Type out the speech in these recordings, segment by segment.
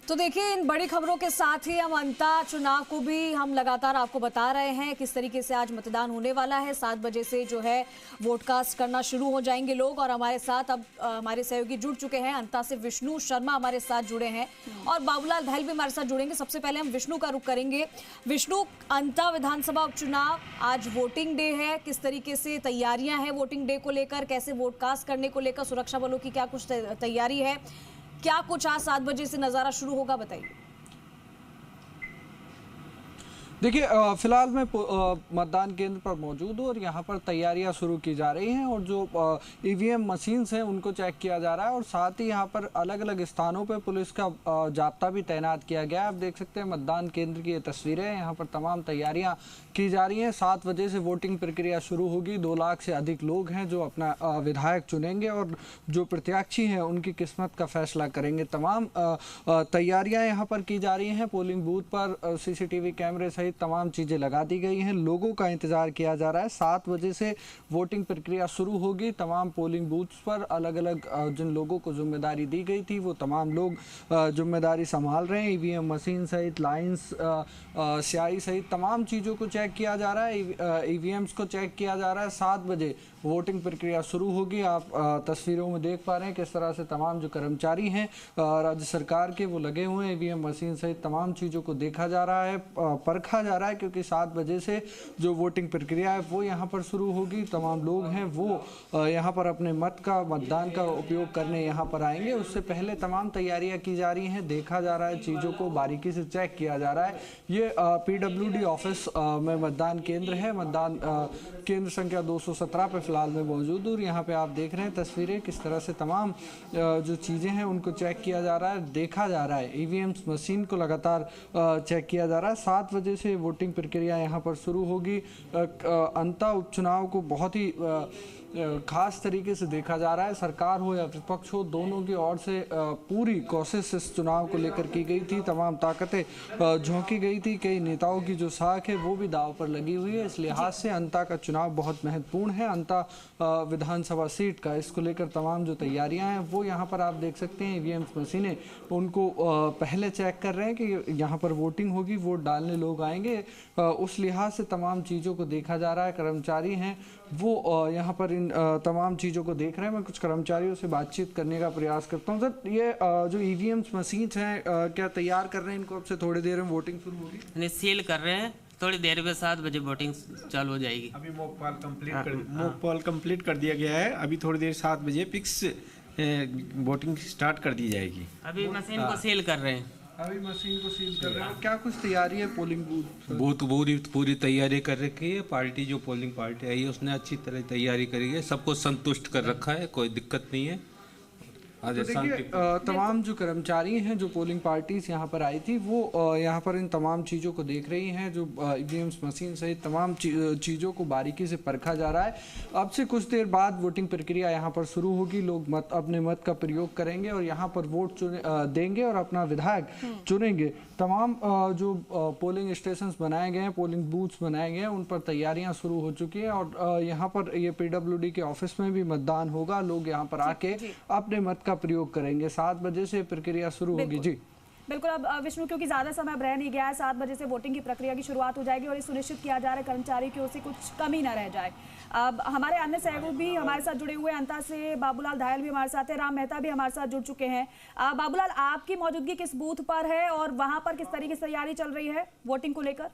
तो देखिए, इन बड़ी खबरों के साथ ही हम अंता चुनाव को भी हम लगातार आपको बता रहे हैं किस तरीके से आज मतदान होने वाला है। 7 बजे से जो है वोट कास्ट करना शुरू हो जाएंगे लोग। और हमारे साथ अब हमारे सहयोगी जुड़ चुके हैं। अंता से विष्णु शर्मा हमारे साथ जुड़े हैं और बाबूलाल दहल भी हमारे साथ जुड़ेंगे। सबसे पहले हम विष्णु का रुख करेंगे। विष्णु, अंता विधानसभा उपचुनाव, आज वोटिंग डे है, किस तरीके से तैयारियां हैं वोटिंग डे को लेकर, कैसे वोट कास्ट करने को लेकर सुरक्षा बलों की क्या कुछ तैयारी है, क्या कुछ आज 7 बजे से नजारा शुरू होगा, बताइए। देखिए, फिलहाल मैं मतदान केंद्र पर मौजूद हूँ और यहाँ पर तैयारियां शुरू की जा रही हैं और जो ईवीएम मशीन्स हैं उनको चेक किया जा रहा है और साथ ही यहाँ पर अलग अलग स्थानों पर पुलिस का जाब्ता भी तैनात किया गया है। आप देख सकते हैं मतदान केंद्र की ये तस्वीरें हैं। यहाँ पर तमाम तैयारियां की जा रही हैं। 7 बजे से वोटिंग प्रक्रिया शुरू होगी। 2 लाख से अधिक लोग हैं जो अपना विधायक चुनेंगे और जो प्रत्याशी हैं उनकी किस्मत का फैसला करेंगे। तमाम तैयारियां यहाँ पर की जा रही हैं। पोलिंग बूथ पर सीसीटीवी कैमरे सहित तमाम चीजें लगा दी गई हैं। लोगों का इंतजार किया जा रहा है। 7 बजे से वोटिंग प्रक्रिया शुरू होगी। तमाम पोलिंग बूथ्स पर अलग अलग जिन लोगों को जिम्मेदारी दी गई थी वो तमाम लोग जिम्मेदारी संभाल रहे हैं। ईवीएम मशीन सहित लाइंस, स्याही सहित तमाम चीज़ों को चेक किया जा रहा है। ईवीएम्स को चेक किया जा रहा है। 7 बजे वोटिंग प्रक्रिया शुरू होगी। आप तस्वीरों में देख पा रहे हैं किस तरह से तमाम जो कर्मचारी हैं राज्य सरकार के वो लगे हुए हैं। ईवीएम मशीन सहित तमाम चीज़ों को देखा जा रहा है, परखा जा रहा है, क्योंकि 7 बजे से जो वोटिंग प्रक्रिया है वो यहाँ पर शुरू होगी। तमाम लोग हैं वो यहाँ पर अपने मतदान का उपयोग करने यहाँ पर आएंगे। उससे पहले तमाम तैयारियाँ की जा रही हैं, देखा जा रहा है, चीज़ों को बारीकी से चेक किया जा रहा है। ये PWD ऑफिस में मतदान केंद्र है। मतदान केंद्र संख्या 217 पे फिलहाल मैं मौजूद हूँ। यहाँ पे आप देख रहे हैं तस्वीरें किस तरह से तमाम जो चीज़ें हैं उनको चेक किया जा रहा है, देखा जा रहा है। ईवीएम मशीन को लगातार चेक किया जा रहा है। 7 बजे से वोटिंग प्रक्रिया यहाँ पर शुरू होगी। अंता उपचुनाव को बहुत ही खास तरीके से देखा जा रहा है। सरकार हो या विपक्ष हो, दोनों की ओर से पूरी कोशिश इस चुनाव को लेकर की गई थी। तमाम ताकतें झोंकी गई थी। कई नेताओं की जो साख है वो भी दांव पर लगी हुई है। इस लिहाज से अंता का चुनाव बहुत महत्वपूर्ण है। अंता विधानसभा सीट का, इसको लेकर तमाम जो तैयारियां हैं वो यहाँ पर आप देख सकते हैं। ईवीएम मशीनें उनको पहले चेक कर रहे हैं कि यहाँ पर वोटिंग होगी, वोट डालने लोग आएंगे। उस लिहाज से तमाम चीज़ों को देखा जा रहा है। कर्मचारी हैं वो यहाँ पर इन तमाम चीज़ों को देख रहे हैं। मैं कुछ कर्मचारियों से बातचीत करने का प्रयास करता हूँ। सर, ये जो ईवीएम मशीन्स हैं क्या तैयार कर रहे हैं इनको? अब से थोड़ी देर में वोटिंग शुरू होगी? नहीं, सील कर रहे हैं। थोड़ी देर में 7 बजे वोटिंग चालू हो जाएगी। अभी मॉक पोल कंप्लीट कर दिया गया है। अभी थोड़ी देर 7 बजे फिक्स वोटिंग स्टार्ट कर दी जाएगी। अभी मशीन को सील कर रहे हैं। अभी मशीन को सील कर रहे हैं। क्या कुछ तैयारी है पोलिंग बूथ? पूरी तैयारी कर रखी है। पार्टी जो पोलिंग पार्टी आई है उसने अच्छी तरह तैयारी करी है। सबको संतुष्ट कर रखा है, कोई दिक्कत नहीं है। तो देखिए, तमाम जो कर्मचारी हैं, जो पोलिंग पार्टीज यहाँ पर आई थी वो यहाँ पर इन तमाम चीज़ों को देख रही हैं। जो ईवीएम मशीन सहित तमाम चीज़ों को बारीकी से परखा जा रहा है। अब से कुछ देर बाद वोटिंग प्रक्रिया यहाँ पर शुरू होगी। लोग अपने मत का प्रयोग करेंगे और यहाँ पर वोट देंगे और अपना विधायक चुनेंगे। तमाम जो पोलिंग स्टेशन बनाए गए हैं, पोलिंग बूथ्स बनाए गए हैं, उन पर तैयारियाँ शुरू हो चुकी हैं और यहाँ पर ये PWD के ऑफिस में भी मतदान होगा। लोग यहाँ पर आके अपने मत का प्रयोग करेंगे। 7 बजे से प्रक्रिया शुरू होगी। जी बिल्कुल। अब विष्णु, क्योंकि ज्यादा समय अब रह नहीं गया है, 7 बजे से वोटिंग की प्रक्रिया की शुरुआत हो जाएगी और ये सुनिश्चित किया जा रहा है कर्मचारी की ओर से कुछ कमी ना रह जाए। अब हमारे अन्य सहयोगी भी हमारे साथ जुड़े हुए हैं। अंता से बाबूलाल दहल भी हमारे साथ है, राम मेहता भी हमारे साथ जुड़ चुके हैं। बाबूलाल, आपकी मौजूदगी किस बूथ पर है और वहां पर किस तरीके से तैयारी चल रही है वोटिंग को लेकर?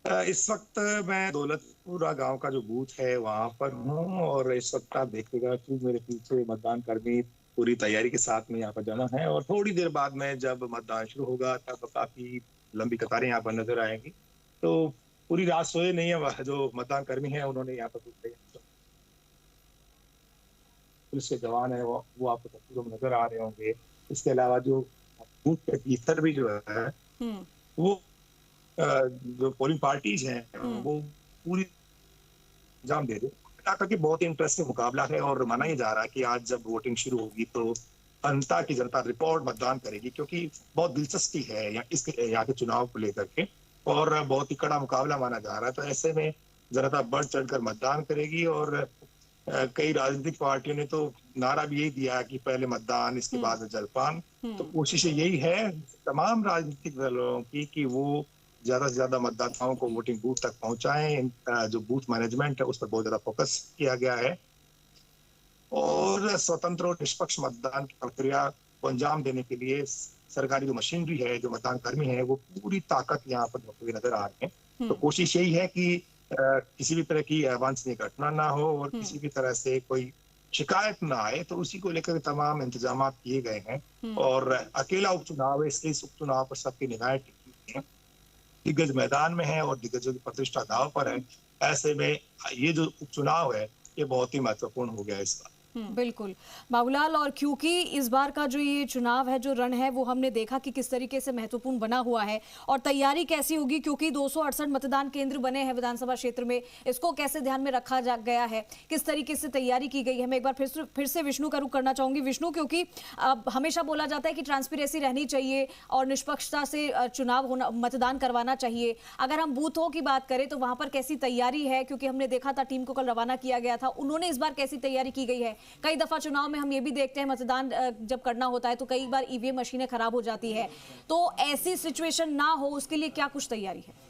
इस वक्त मैं दौलतपुरा गांव का जो बूथ है वहां पर हूँ और इस वक्त आप देखिएगा कि मेरे पीछे मतदान कर्मी पूरी तैयारी के साथ में यहाँ पर जमा है और थोड़ी देर बाद में जब मतदान शुरू होगा तब काफी लंबी कतारें यहाँ पर नजर आएंगी। तो पूरी रात सोए नहीं है जो मतदान कर्मी है, उन्होंने यहाँ पर पुलिस के जवान है वो आपको तस्वीरों में नजर आ रहे होंगे। इसके अलावा जो बूथ के भीतर भी जो है वो जो पोलिंग पार्टीज हैं वो पूरी अंजाम दे दे कि बहुत ही इंटरेस्टिंग मुकाबला है और माना ही जा रहा है कि आज जब वोटिंग शुरू होगी तो अंता की जनता रिपोर्ट मतदान करेगी, क्योंकि बहुत दिलचस्पी है यहाँ के चुनाव को लेकर के और बहुत ही कड़ा मुकाबला माना जा रहा है। तो ऐसे में जनता बढ़ चढ़कर मतदान करेगी और कई राजनीतिक पार्टियों ने तो नारा भी यही दिया कि पहले मतदान इसके बाद जलपान। तो कोशिश यही है तमाम राजनीतिक दलों की कि वो ज्यादा से ज्यादा मतदाताओं को वोटिंग बूथ तक पहुंचाएं। जो बूथ मैनेजमेंट है उस पर बहुत ज्यादा फोकस किया गया है और स्वतंत्र और निष्पक्ष मतदान की प्रक्रिया को अंजाम देने के लिए सरकारी जो मशीनरी है, जो मतदान कर्मी है, वो पूरी ताकत यहाँ पर होते हुए नजर आ रहे हैं। तो कोशिश यही है कि किसी भी तरह की अवांछनीय घटना ना हो और किसी भी तरह से कोई शिकायत ना आए, तो उसी को लेकर तमाम इंतजाम किए गए हैं। और अकेला उपचुनाव है, इसलिए इस उपचुनाव पर सबकी निगाहें टिकी हुई हैं। दिग्गज मैदान में है और दिग्गजों की प्रतिष्ठा दांव पर है। ऐसे में ये जो उपचुनाव है ये बहुत ही महत्वपूर्ण हो गया है इस बार। बिल्कुल बाबूलाल, और क्योंकि इस बार का जो ये चुनाव है, जो रण है, वो हमने देखा कि किस तरीके से महत्वपूर्ण बना हुआ है और तैयारी कैसी होगी, क्योंकि 268 मतदान केंद्र बने हैं विधानसभा क्षेत्र में, इसको कैसे ध्यान में रखा गया है, किस तरीके से तैयारी की गई है। मैं एक बार फिर से विष्णु का रुख करना चाहूंगी। विष्णु, क्योंकि अब हमेशा बोला जाता है कि ट्रांसपेरेंसी रहनी चाहिए और निष्पक्षता से चुनाव होना, मतदान करवाना चाहिए। अगर हम बूथों की बात करें तो वहां पर कैसी तैयारी है, क्योंकि हमने देखा था टीम को कल रवाना किया गया था, उन्होंने इस बार कैसी तैयारी की गई है। कई दफा चुनाव में हम ये भी देखते हैं मतदान जब करना होता है तो कई बार ईवीएम मशीनें खराब हो जाती है, तो ऐसी सिचुएशन ना हो उसके लिए क्या कुछ तैयारी है?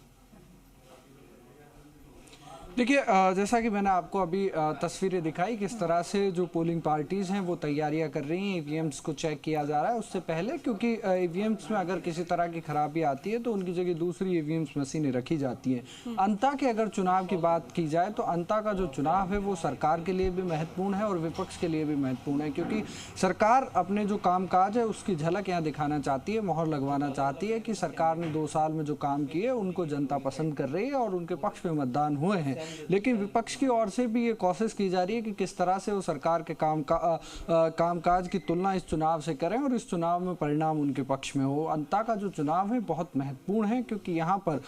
देखिए, जैसा कि मैंने आपको अभी तस्वीरें दिखाई किस तरह से जो पोलिंग पार्टीज़ हैं वो तैयारियां कर रही हैं। ईवीएम्स को चेक किया जा रहा है उससे पहले, क्योंकि ईवीएम्स में अगर किसी तरह की खराबी आती है तो उनकी जगह दूसरी ईवीएम्स मशीनें रखी जाती हैं। अंता के अगर चुनाव की बात की जाए तो अंता का जो चुनाव है वो सरकार के लिए भी महत्वपूर्ण है और विपक्ष के लिए भी महत्वपूर्ण है, क्योंकि सरकार अपने जो कामकाज है उसकी झलक यहाँ दिखाना चाहती है, मोहर लगवाना चाहती है कि सरकार ने 2 साल में जो काम किए उनको जनता पसंद कर रही है और उनके पक्ष में मतदान हुए हैं। लेकिन विपक्ष की ओर से भी ये कोशिश की जा रही है कि किस तरह से वो सरकार के कामकाज की तुलना इस चुनाव से करें और इस चुनाव में परिणाम उनके पक्ष में हो। अंता का जो चुनाव है बहुत महत्वपूर्ण है, क्योंकि यहाँ पर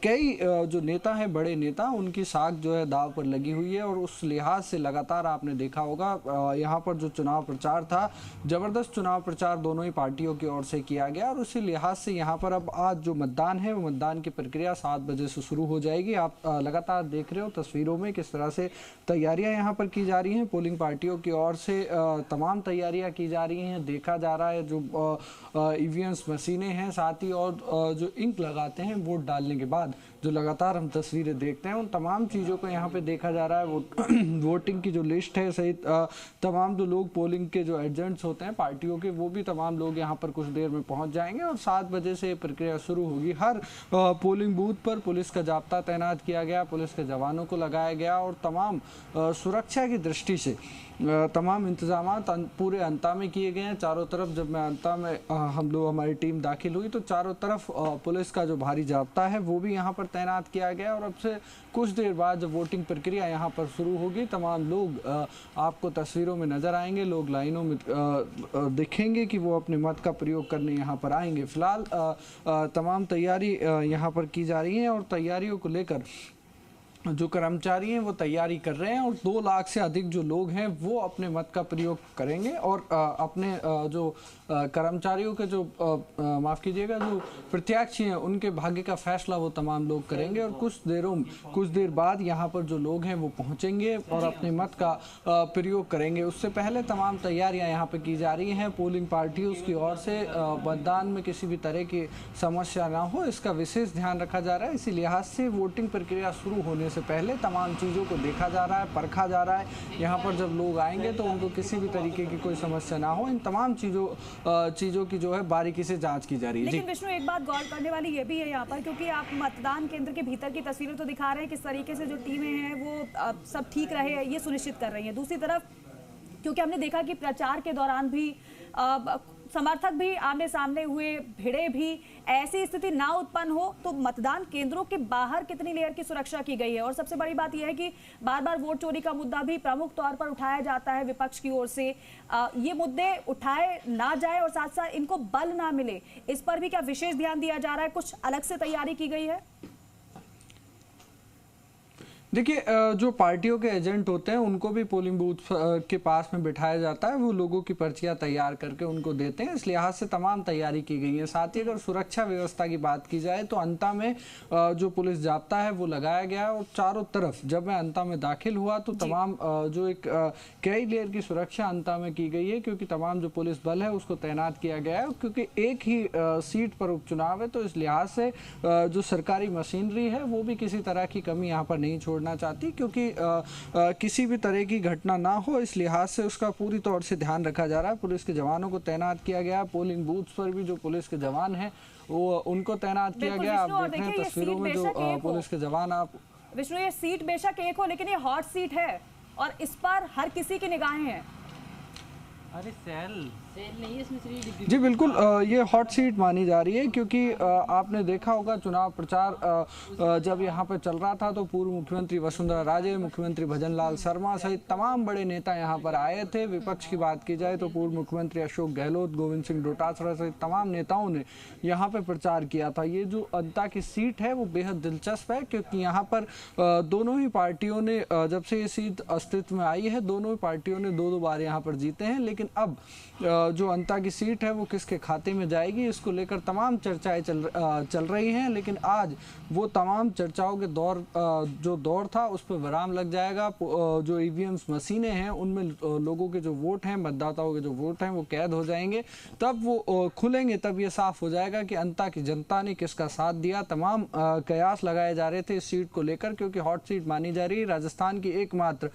कई जो नेता हैं, बड़े नेता, उनकी साख जो है दाव पर लगी हुई है और उस लिहाज से लगातार आपने देखा होगा यहाँ पर जो चुनाव प्रचार था, जबरदस्त चुनाव प्रचार दोनों ही पार्टियों की ओर से किया गया और उसी लिहाज से यहाँ पर अब आज जो मतदान है वो मतदान की प्रक्रिया 7 बजे से शुरू हो जाएगी। आप लगातार देख रहे हो तस्वीरों में किस तरह से तैयारियां यहाँ पर की जा रही हैं। पोलिंग पार्टियों की ओर से तमाम तैयारियां की जा रही हैं। देखा जा रहा है जो ईवीएम्स मशीनें हैं, साथ ही और जो इंक लगाते हैं वोट डालने के बाद, जो लगातार हम तस्वीरें देखते हैं, उन तमाम चीज़ों को यहाँ पे देखा जा रहा है। वोटिंग की जो लिस्ट है सहित तमाम जो लोग पोलिंग के जो एजेंट्स होते हैं पार्टियों के, वो भी तमाम लोग यहाँ पर कुछ देर में पहुँच जाएंगे और 7 बजे से ये प्रक्रिया शुरू होगी। हर पोलिंग बूथ पर पुलिस का जाब्ता तैनात किया गया, पुलिस के जवानों को लगाया गया और तमाम सुरक्षा की दृष्टि से तमाम इंतजाम पूरे अंता में किए गए हैं। चारों तरफ जब मैं अंता में हमारी टीम दाखिल हुई तो चारों तरफ पुलिस का जो भारी जाब्ता है वो भी यहाँ पर तैनात किया गया और अब से कुछ देर बाद जब वोटिंग प्रक्रिया यहाँ पर शुरू होगी, तमाम लोग आपको तस्वीरों में नज़र आएंगे, लोग लाइनों में दिखेंगे कि वो अपने मत का प्रयोग करने यहाँ पर आएंगे। फिलहाल तमाम तैयारी यहाँ पर की जा रही है और तैयारियों को लेकर जो कर्मचारी हैं वो तैयारी कर रहे हैं और 2 लाख से अधिक जो लोग हैं वो अपने मत का प्रयोग करेंगे और अपने जो कर्मचारियों के जो माफ़ कीजिएगा जो प्रत्याशी हैं उनके भाग्य का फैसला वो तमाम लोग करेंगे और कुछ देर बाद यहाँ पर जो लोग हैं वो पहुँचेंगे और अपने मत का प्रयोग करेंगे। उससे पहले तमाम तैयारियाँ यहाँ पर की जा रही हैं। पोलिंग पार्टी उसकी ओर से मतदान में किसी भी तरह की समस्या ना हो इसका विशेष ध्यान रखा जा रहा है। इसी लिहाज से वोटिंग प्रक्रिया शुरू होने से पहले तमाम चीज़ों को देखा जा रहा है, परखा जा रहा है। यहाँ पर जब लोग आएंगे तो उनको किसी भी तरीके की कोई समस्या ना हो, इन तमाम चीज़ों की जो है बारीकी से जांच की जा रही है। लेकिन विष्णु, एक बात गौर करने वाली ये भी है यहाँ पर, क्योंकि आप मतदान केंद्र के भीतर की तस्वीरें तो दिखा रहे हैं, किस तरीके से जो टीमें हैं वो सब ठीक रहे ये सुनिश्चित कर रही हैं। दूसरी तरफ क्योंकि हमने देखा कि प्रचार के दौरान भी समर्थक भी आमने सामने हुए, भिड़े भी, ऐसी स्थिति ना उत्पन्न हो तो मतदान केंद्रों के बाहर कितनी लेयर की सुरक्षा की गई है। और सबसे बड़ी बात यह है कि बार बार वोट चोरी का मुद्दा भी प्रमुख तौर पर उठाया जाता है विपक्ष की ओर से। ये मुद्दे उठाए ना जाए और साथ साथ इनको बल ना मिले, इस पर भी क्या विशेष ध्यान दिया जा रहा है? कुछ अलग से तैयारी की गई है? देखिए, जो पार्टियों के एजेंट होते हैं उनको भी पोलिंग बूथ के पास में बिठाया जाता है, वो लोगों की पर्चियां तैयार करके उनको देते हैं। इस लिहाज से तमाम तैयारी की गई है। साथ ही अगर सुरक्षा व्यवस्था की बात की जाए तो अंता में जो पुलिस जाब्ता है वो लगाया गया है और चारों तरफ जब मैं अंता में दाखिल हुआ तो तमाम जो एक कई लेयर की सुरक्षा अंता में की गई है, क्योंकि तमाम जो पुलिस बल है उसको तैनात किया गया है, क्योंकि एक ही सीट पर उपचुनाव है। तो इस लिहाज से जो सरकारी मशीनरी है वो भी किसी तरह की कमी यहाँ पर नहीं छोड़ना चाहती, क्योंकि किसी भी तरह की घटना ना हो, इस लिहाज से उसका पूरी तौर से ध्यान रखा जा रहा है। पुलिस के जवानों को तैनात किया गया, पोलिंग बूथ पर भी जो पुलिस के जवान हैं वो उनको तैनात किया गया। आप देख रहे हैं तस्वीरों में जो पुलिस के जवान, आप विष्णु, ये सीट बेशक एक हो लेकिन ये हॉट सीट है और इस पर हर किसी की निगाहें हैं। अरे सेल नहीं है इसमें जी बिल्कुल, ये हॉट सीट मानी जा रही है, क्योंकि आपने देखा होगा चुनाव प्रचार जब यहाँ पर चल रहा था तो पूर्व मुख्यमंत्री वसुंधरा राजे, मुख्यमंत्री भजनलाल शर्मा सहित तमाम बड़े नेता यहाँ पर आए थे। विपक्ष की बात की जाए तो पूर्व मुख्यमंत्री अशोक गहलोत, गोविंद सिंह डोटासरा सहित तमाम नेताओं ने यहाँ पर प्रचार किया था। ये जो अंता की सीट है वो बेहद दिलचस्प है, क्योंकि यहाँ पर दोनों ही पार्टियों ने, जब से ये सीट अस्तित्व में आई है, दोनों ही पार्टियों ने दो बार यहाँ पर जीते हैं। लेकिन अब जो अंता की सीट है वो किसके खाते में जाएगी, इसको लेकर तमाम चर्चाएं चल रही हैं। लेकिन आज वो तमाम चर्चाओं के जो दौर था उस पर विराम लग जाएगा। जो ईवीएम्स मशीनें हैं उनमें लोगों के जो वोट हैं, मतदाताओं के जो वोट हैं वो कैद हो जाएंगे। तब वो खुलेंगे, तब ये साफ हो जाएगा कि अंता की जनता ने किसका साथ दिया। तमाम कयास लगाए जा रहे थे इस सीट को लेकर, क्योंकि हॉट सीट मानी जा रही है, राजस्थान की एकमात्र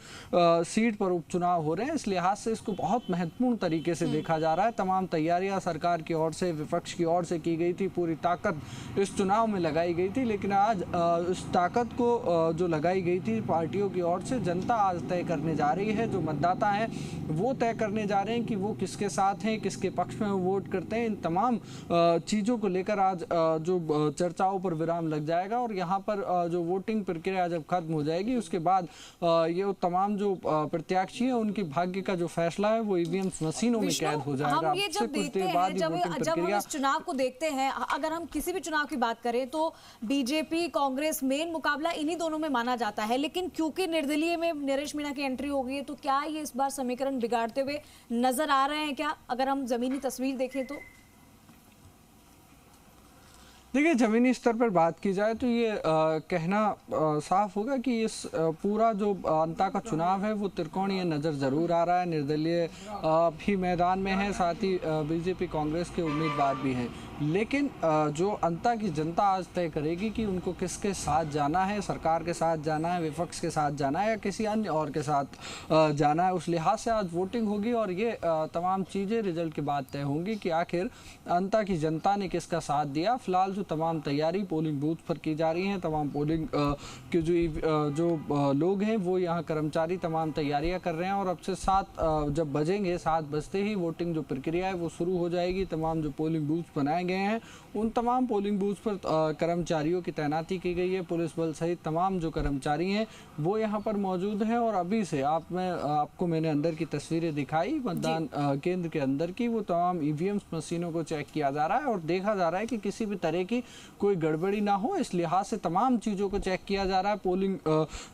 सीट पर उपचुनाव हो रहे हैं। इस लिहाज से इसको बहुत महत्वपूर्ण तरीके से देखा जा रहा है। तमाम तैयारियां सरकार की ओर से, विपक्ष की ओर से की गई थी, पूरी ताकत इस चुनाव में लगाई गई थी। लेकिन आज इस ताकत को जो लगाई गई थी पार्टियों की ओर से, जनता आज तय करने जा रही है। जो मतदाता हैं वो तय करने जा रहे हैं कि वो किसके साथ हैं, किसके पक्ष में वो वोट करते हैं। इन तमाम चीज़ों को लेकर आज जो चर्चाओं पर विराम लग जाएगा और यहाँ पर जो वोटिंग प्रक्रिया जब खत्म हो जाएगी उसके बाद ये तमाम जो प्रत्याशी हैं उनकी भाग्य का जो फैसला है वो ईवीएम मशीनों में कैद हो जाएगा। हम ये जब देखते हैं, जब हम इस चुनाव को देखते हैं, अगर हम किसी भी चुनाव की बात करें तो बीजेपी कांग्रेस मेन मुकाबला इन्हीं दोनों में माना जाता है। लेकिन क्योंकि निर्दलीय में नरेश मीणा की एंट्री हो गई है, तो क्या ये इस बार समीकरण बिगाड़ते हुए नजर आ रहे हैं क्या, अगर हम जमीनी तस्वीर देखें तो? देखिए, ज़मीनी स्तर पर बात की जाए तो ये कहना साफ होगा कि इस पूरा जो अंता का चुनाव है वो त्रिकोणीय नज़र ज़रूर आ रहा है। निर्दलीय भी मैदान में है, साथ ही बीजेपी कांग्रेस के उम्मीदवार भी हैं। लेकिन जो अंता की जनता आज तय करेगी कि उनको किसके साथ जाना है, सरकार के साथ जाना है, विपक्ष के साथ जाना है या किसी अन्य और के साथ जाना है, उस लिहाज से आज वोटिंग होगी और ये तमाम चीज़ें रिजल्ट के बाद तय होंगी कि आखिर अंता की जनता ने किसका साथ दिया। फिलहाल जो तमाम तैयारी पोलिंग बूथ पर की जा रही हैं, तमाम पोलिंग के जो लोग हैं वो यहाँ कर्मचारी तमाम तैयारियाँ कर रहे हैं और अब से 7 जब बजेंगे, 7 बजते ही वोटिंग जो प्रक्रिया है वो शुरू हो जाएगी। तमाम जो पोलिंग बूथ बनाए गए हैं उन तमाम पोलिंग बूथ पर कर्मचारियों की तैनाती की गई है। पुलिस बल सहित तमाम जो कर्मचारी हैं वो यहाँ पर मौजूद हैं और अभी से आपको मैंने अंदर की तस्वीरें दिखाई मतदान केंद्र के अंदर की। वो तमाम ईवीएम मशीनों को चेक किया जा रहा है और देखा जा रहा है कि किसी भी तरह की कोई गड़बड़ी ना हो, इस लिहाज से तमाम चीज़ों को चेक किया जा रहा है। पोलिंग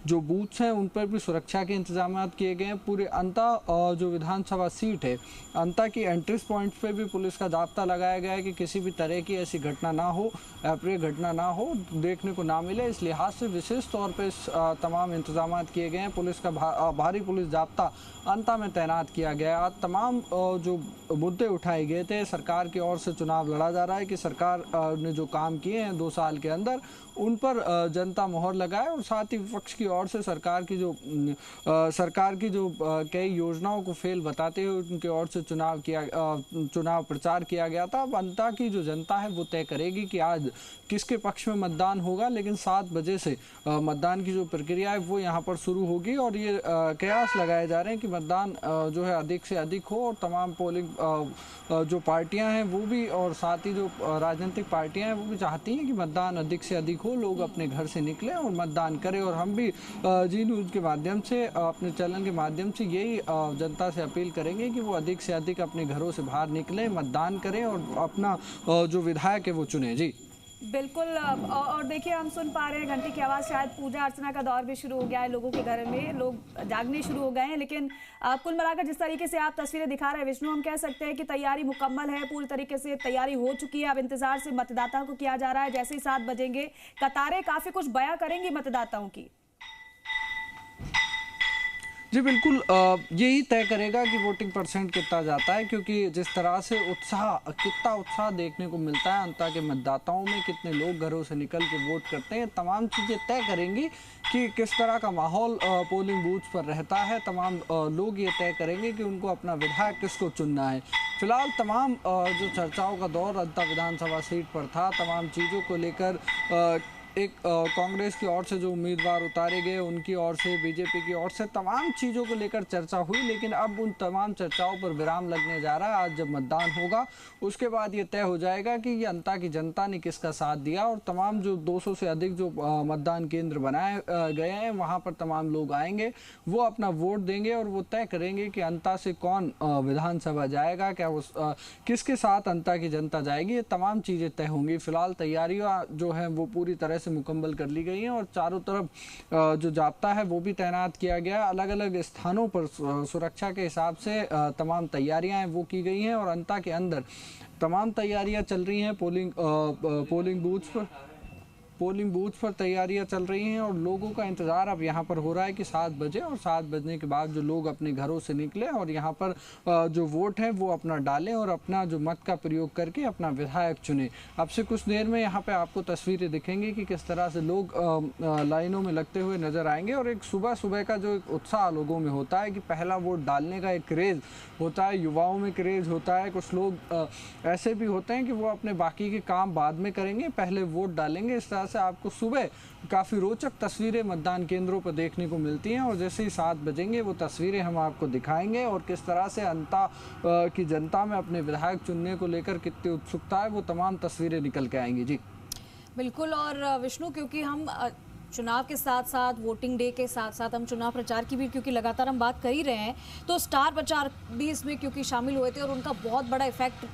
जो बूथ्स हैं उन पर भी सुरक्षा के इंतजाम किए गए हैं। पूरे अंता जो विधानसभा सीट है, अंता की एंट्री पॉइंट पर भी पुलिस का जाब्ता लगाया गया है कि किसी भी तरह की ऐसी घटना ना हो, अप्रिय घटना ना हो, देखने को ना मिले। इस लिहाज से विशेष तौर पर तमाम इंतजाम किए गए हैं। पुलिस का भारी पुलिस जाब्ता अंता में तैनात किया गया। आज तमाम जो मुद्दे उठाए गए थे, सरकार की ओर से चुनाव लड़ा जा रहा है कि सरकार ने जो काम किए हैं 2 साल के अंदर उन पर जनता मोहर लगाए और साथ ही विपक्ष की ओर से सरकार की जो कई योजनाओं को फेल बताते हुए उनके ओर से चुनाव प्रचार किया गया था। अब अंता की जो जनता है वो तय करेगी कि आज किसके पक्ष में मतदान होगा। लेकिन 7 बजे से मतदान की जो प्रक्रिया है वो यहाँ पर शुरू होगी और ये कयास लगाए जा रहे हैं कि मतदान जो है अधिक से अधिक हो और तमाम पोलिंग जो पार्टियां हैं वो भी और साथ ही जो राजनीतिक पार्टियां हैं वो भी चाहती हैं कि मतदान अधिक से अधिक हो, लोग अपने घर से निकलें और मतदान करें। और हम भी जी न्यूज़ के माध्यम से, अपने चैनल के माध्यम से यही जनता से अपील करेंगे कि वो अधिक से अधिक अपने घरों से बाहर निकलें, मतदान करें और अपना जो विधायक है वो चुनें। जी बिल्कुल। और देखिए, हम सुन पा रहे हैं घंटी की आवाज़, शायद पूजा अर्चना का दौर भी शुरू हो गया है लोगों के घर में, लोग जागने शुरू हो गए हैं। लेकिन कुल मिलाकर जिस तरीके से आप तस्वीरें दिखा रहे हैं विष्णु, हम कह सकते हैं कि तैयारी मुकम्मल है, पूरी तरीके से तैयारी हो चुकी है। अब इंतजार से मतदाता को किया जा रहा है। जैसे ही 7 बजेंगे कतारें काफ़ी कुछ बयां करेंगी मतदाताओं की। जी बिल्कुल, यही तय करेगा कि वोटिंग परसेंट कितना जाता है, क्योंकि जिस तरह से कितना उत्साह देखने को मिलता है अंता के मतदाताओं में, कितने लोग घरों से निकल के वोट करते हैं, तमाम चीज़ें तय करेंगी कि किस तरह का माहौल पोलिंग बूथ पर रहता है। तमाम लोग ये तय करेंगे कि उनको अपना विधायक किसको चुनना है। फिलहाल तमाम जो चर्चाओं का दौर अंता विधानसभा सीट पर था, तमाम चीज़ों को लेकर एक कांग्रेस की ओर से जो उम्मीदवार उतारे गए, उनकी ओर से, बीजेपी की ओर से, तमाम चीज़ों को लेकर चर्चा हुई। लेकिन अब उन तमाम चर्चाओं पर विराम लगने जा रहा है। आज जब मतदान होगा उसके बाद ये तय हो जाएगा कि ये अंता की जनता ने किसका साथ दिया, और तमाम जो 200 से अधिक जो मतदान केंद्र बनाए गए हैं वहाँ पर तमाम लोग आएंगे, वो अपना वोट देंगे और वो तय करेंगे कि अंता से कौन विधानसभा जाएगा, क्या वो किसके साथ अंता की जनता जाएगी। ये तमाम चीज़ें तय होंगी। फिलहाल तैयारियाँ जो हैं वो पूरी तरह से मुकम्मल कर ली गई हैं और चारों तरफ जो जाब्ता है वो भी तैनात किया गया है। अलग अलग स्थानों पर सुरक्षा के हिसाब से तमाम तैयारियां हैं वो की गई हैं, और अंता के अंदर तमाम तैयारियां चल रही हैं। पोलिंग बूथ पर तैयारियां चल रही हैं, और लोगों का इंतज़ार अब यहाँ पर हो रहा है कि 7 बजे, और 7 बजने के बाद जो लोग अपने घरों से निकले और यहाँ पर जो वोट है वो अपना डालें और अपना जो मत का प्रयोग करके अपना विधायक चुने। अब से कुछ देर में यहाँ पे आपको तस्वीरें दिखेंगी कि किस तरह से लोग लाइनों में लगते हुए नजर आएंगे, और एक सुबह सुबह का जो एक उत्साह लोगों में होता है कि पहला वोट डालने का एक क्रेज़ होता है, युवाओं में क्रेज़ होता है। कुछ लोग ऐसे भी होते हैं कि वो अपने बाकी के काम बाद में करेंगे, पहले वोट डालेंगे। इस तरह से आपको सुबह काफ़ी रोचक तस्वीरें मतदान केंद्रों पर देखने को मिलती हैं, और जैसे ही 7 बजेंगे वो तस्वीरें हम आपको दिखाएंगे, और किस तरह से अंता की जनता में अपने विधायक चुनने को लेकर कितनी उत्सुकता है वो तमाम तस्वीरें निकल के आएंगी। जी बिल्कुल। और विष्णु, क्योंकि हम चुनाव के साथ साथ, वोटिंग डे के साथ साथ हम चुनाव प्रचार की भी क्योंकि लगातार हम बात कर ही रहे हैं, तो स्टार प्रचार भी इसमें क्योंकि शामिल हुए थे, और उनका बहुत बड़ा इफेक्ट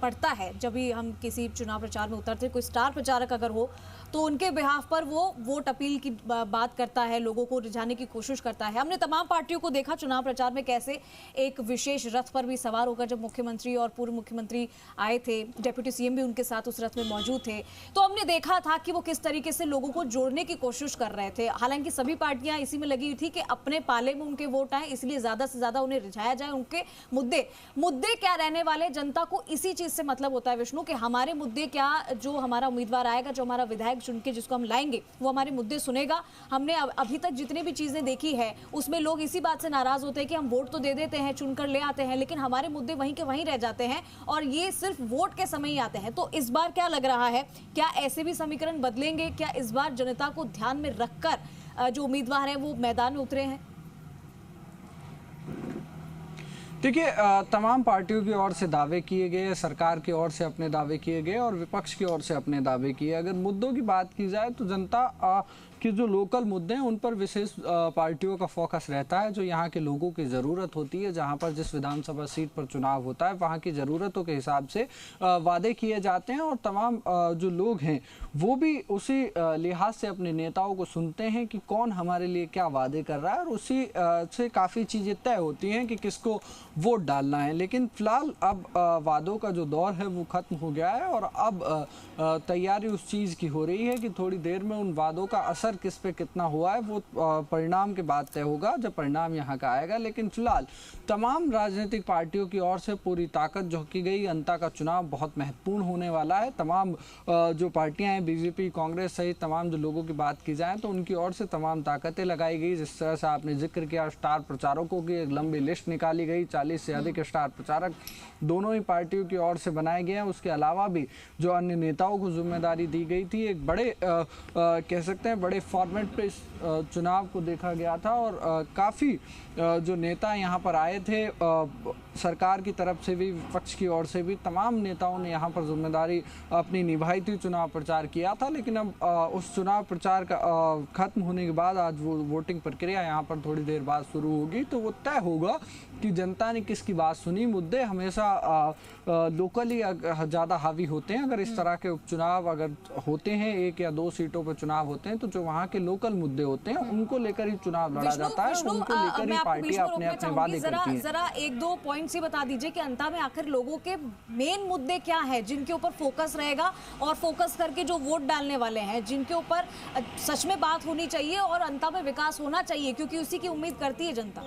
पड़ता है जब भी हम किसी चुनाव प्रचार में उतरते। कोई स्टार प्रचारक अगर हो तो उनके बिहाफ पर वो वोट अपील की बात करता है, लोगों को रिझाने की कोशिश करता है। हमने तमाम पार्टियों को देखा चुनाव प्रचार में कैसे एक विशेष रथ पर भी सवार होकर जब मुख्यमंत्री और पूर्व मुख्यमंत्री आए थे, डेप्यूटी सीएम भी उनके साथ उस रथ में मौजूद थे, तो हमने देखा था कि वो किस तरीके से लोगों को जोड़ने की कोशिश कर रहे थे। हालांकि सभी पार्टियां इसी में लगी हुई थी कि अपने पाले में उनके वोट आए, इसलिए ज्यादा से ज्यादा उन्हें रिझाया जाए। उनके मुद्दे क्या रहने वाले, जनता को इसी चीज से मतलब होता है विष्णु, कि हमारे मुद्दे क्या, जो हमारा उम्मीदवार आएगा, जो हमारा विधायक चुन के जिसको हम लाएंगे, वो हमारे मुद्दे सुनेगा। हमने अभी तक जितनी भी चीजें देखी है उसमें लोग इसी बात से नाराज होते हैं कि हम वोट तो दे देते हैं, चुनकर ले आते हैं, लेकिन हमारे मुद्दे वहीं के वहीं रह जाते हैं, और ये सिर्फ वोट के समय ही आते हैं। तो इस बार क्या लग रहा है, क्या ऐसे भी समीकरण बदलेंगे? क्या इस बार जनता को ध्यान में रखकर जो उम्मीदवार हैं वो मैदान में उतरे हैं? देखिए, तमाम पार्टियों की ओर से दावे किए गए, सरकार की ओर से अपने दावे किए गए और विपक्ष की ओर से अपने दावे किए। अगर मुद्दों की बात की जाए तो जनता कि जो लोकल मुद्दे हैं उन पर विशेष पार्टियों का फोकस रहता है। जो यहाँ के लोगों की ज़रूरत होती है, जहाँ पर जिस विधानसभा सीट पर चुनाव होता है वहाँ की ज़रूरतों के हिसाब से वादे किए जाते हैं, और तमाम जो लोग हैं वो भी उसी लिहाज से अपने नेताओं को सुनते हैं कि कौन हमारे लिए क्या वादे कर रहा है, और उसी से काफ़ी चीज़ें तय होती हैं कि किसको वोट डालना है। लेकिन फिलहाल अब वादों का जो दौर है वो ख़त्म हो गया है, और अब तैयारी उस चीज़ की हो रही है कि थोड़ी देर में उन वादों का असर किस पे कितना हुआ है वो परिणाम के बाद तय होगा, जब परिणाम यहाँ का आएगा। लेकिन फिलहाल तमाम राजनीतिक पार्टियों की ओर से पूरी ताकत झोंकी गई। अंता का चुनाव बहुत महत्वपूर्ण होने वाला है। तमाम जो पार्टियां हैं, बीजेपी, कांग्रेस सहित तमाम जो लोगों की बात की जाए तो उनकी ओर से तमाम ताकतें लगाई गई। जिस तरह से आपने जिक्र किया, स्टार प्रचारकों की एक लंबी लिस्ट निकाली गई, 40 से अधिक स्टार प्रचारक दोनों ही पार्टियों की ओर से बनाए गए हैं। उसके अलावा भी जो अन्य नेताओं को जिम्मेदारी दी गई थी, एक बड़े कह सकते हैं बड़े वाले फॉर्मेट पे इस चुनाव को देखा गया था और काफ़ी जो नेता यहाँ पर आए थे, सरकार की तरफ से भी विपक्ष की ओर से भी तमाम नेताओं ने यहाँ पर जिम्मेदारी अपनी निभाई थी, चुनाव प्रचार किया था। लेकिन अब उस चुनाव प्रचार का खत्म होने के बाद आज वो वोटिंग प्रक्रिया यहाँ पर थोड़ी देर बाद शुरू होगी, तो वो तय होगा कि जनता ने किसकी बात सुनी। मुद्दे हमेशा लोकली ज़्यादा हावी होते हैं। अगर इस तरह के उपचुनाव अगर होते हैं, 1 या 2 सीटों पर चुनाव होते हैं, तो जो वहाँ के लोकल मुद्दे होते हैं उनको लेकर ही चुनाव लड़ा जाता है, उनको लेकर ही पार्टियां अपने अपने वादे करती हैं। जरा 1-2 पॉइंट्स ही बता दीजिए कि अंत में आखिर लोगों के मेन मुद्दे क्या है जिनके ऊपर फोकस रहेगा और फोकस करके जो वोट डालने वाले हैं, जिनके ऊपर सच में बात होनी चाहिए और अंत में विकास होना चाहिए, क्योंकि उसी की उम्मीद करती है जनता।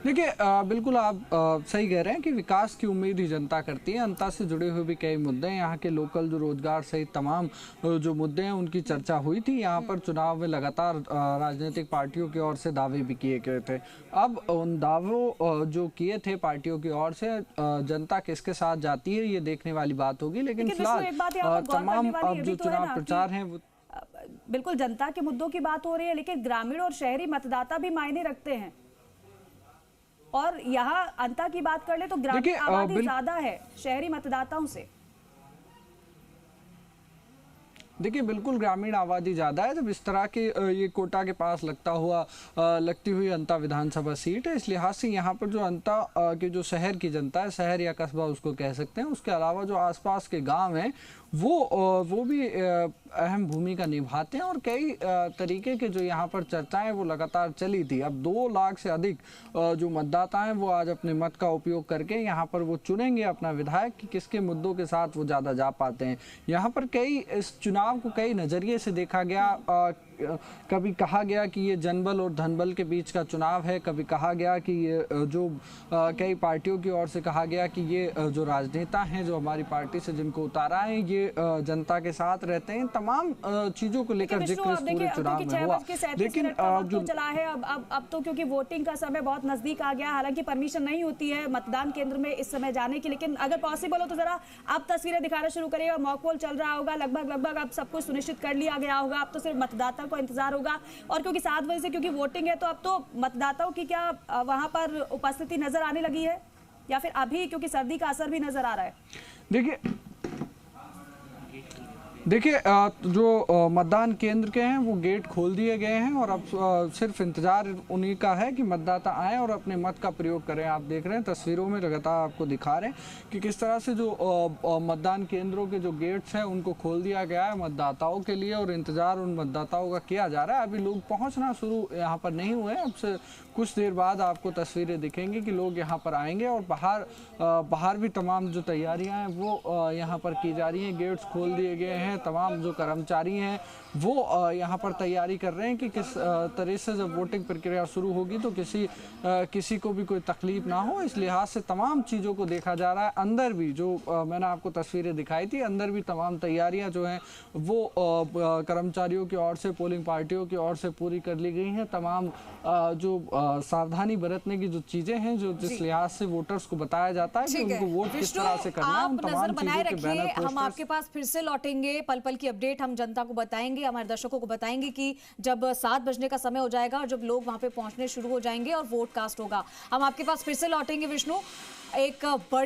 देखिए, बिल्कुल आप सही कह रहे हैं कि विकास की उम्मीद ही जनता करती है। जनता से जुड़े हुए भी कई मुद्दे हैं। यहाँ के लोकल जो रोजगार सहित तमाम जो मुद्दे हैं उनकी चर्चा हुई थी। यहाँ पर चुनाव में लगातार राजनीतिक पार्टियों की ओर से दावे भी किए गए थे। अब उन दावों जो किए थे पार्टियों की ओर से जनता किसके साथ जाती है ये देखने वाली बात होगी। लेकिन फिलहाल तमाम अब जो चुनाव प्रचार है वो बिल्कुल जनता के मुद्दों की बात हो रही है, लेकिन ग्रामीण और शहरी मतदाता भी मायने रखते हैं। और यहाँ अंता की बात कर ले तो ग्रामीण आबादी ज्यादा है शहरी मतदाताओं से। देखिए, बिल्कुल ग्रामीण आबादी ज़्यादा है। जब इस तरह के ये कोटा के पास लगती हुई अंता विधानसभा सीट है, इस लिहाज से यहाँ पर जो अंता के जो शहर की जनता है, शहर या कस्बा उसको कह सकते हैं, उसके अलावा जो आसपास के गांव हैं वो भी अहम भूमिका निभाते हैं। और कई तरीके के जो यहाँ पर चर्चाएं वो लगातार चली थी। अब 2 लाख से अधिक जो मतदाता हैं वो आज अपने मत का उपयोग करके यहाँ पर वो चुनेंगे अपना विधायक कि किसके मुद्दों के साथ वो ज़्यादा जा पाते हैं। यहाँ पर इस चुनाव को कई नज़रिए से देखा गया। कभी कहा गया कि ये जनबल और धनबल के बीच का चुनाव है, कभी कहा गया कि ये जो कई पार्टियों की ओर से कहा गया कि ये जो राजनेता हैं जो हमारी पार्टी से जिनको उतारा है ये जनता के साथ रहते हैं। तमाम चीजों को लेकर जिक्र इस पूरे चुनाव में हुआ। लेकिन जो चला है अब तो क्योंकि वोटिंग का समय बहुत नजदीक आ गया, हालांकि परमिशन नहीं होती है मतदान केंद्र में इस समय जाने की, लेकिन अगर पॉसिबल हो तो जरा आप तस्वीरें दिखाना शुरू करिएगा। मॉक पोल चल रहा होगा, लगभग अब सब कुछ सुनिश्चित कर लिया गया होगा। अब तो सिर्फ मतदाता को इंतजार होगा। और क्योंकि 7 बजे से क्योंकि वोटिंग है, तो अब तो मतदाताओं की क्या वहां पर उपस्थिति नजर आने लगी है या फिर अभी क्योंकि सर्दी का असर भी नजर आ रहा है? देखिए जो मतदान केंद्र के हैं वो गेट खोल दिए गए हैं और अब सिर्फ इंतजार उन्हीं का है कि मतदाता आएँ और अपने मत का प्रयोग करें। आप देख रहे हैं तस्वीरों में लगातार आपको दिखा रहे हैं कि किस तरह से जो मतदान केंद्रों के जो गेट्स हैं उनको खोल दिया गया है मतदाताओं के लिए और इंतजार उन मतदाताओं का किया जा रहा है। अभी लोग पहुँचना शुरू यहाँ पर नहीं हुए हैं। अब से कुछ देर बाद आपको तस्वीरें दिखेंगी कि लोग यहाँ पर आएंगे और बाहर भी तमाम जो तैयारियां हैं वो यहाँ पर की जा रही हैं। गेट्स खोल दिए गए हैं। तमाम जो कर्मचारी हैं वो यहाँ पर तैयारी कर रहे हैं कि किस तरह से जब वोटिंग प्रक्रिया शुरू होगी तो किसी को भी कोई तकलीफ ना हो। इस लिहाज से तमाम चीज़ों को देखा जा रहा है। अंदर भी जो मैंने आपको तस्वीरें दिखाई थी, अंदर भी तमाम तैयारियां जो हैं वो कर्मचारियों की ओर से, पोलिंग पार्टियों की ओर से पूरी कर ली गई हैं। तमाम जो सावधानी बरतने की जो चीजें हैं, जो जिस लिहाज से वोटर्स को बताया जाता है कि उनको वोट किस तरह से करना है, उन तमाम चीजों के बैनर पोस्टर्स। हम आपके पास फिर से लौटेंगे, पल पल की अपडेट हम जनता को बताएंगे, हमारे दर्शकों को बताएंगे कि जब 7 बजने का समय हो जाएगा और जब लोग वहां पे पहुंचने शुरू हो जाएंगे और वोट कास्ट होगा, हम आपके पास फिर से लौटेंगे। विष्णु, एक बड़ी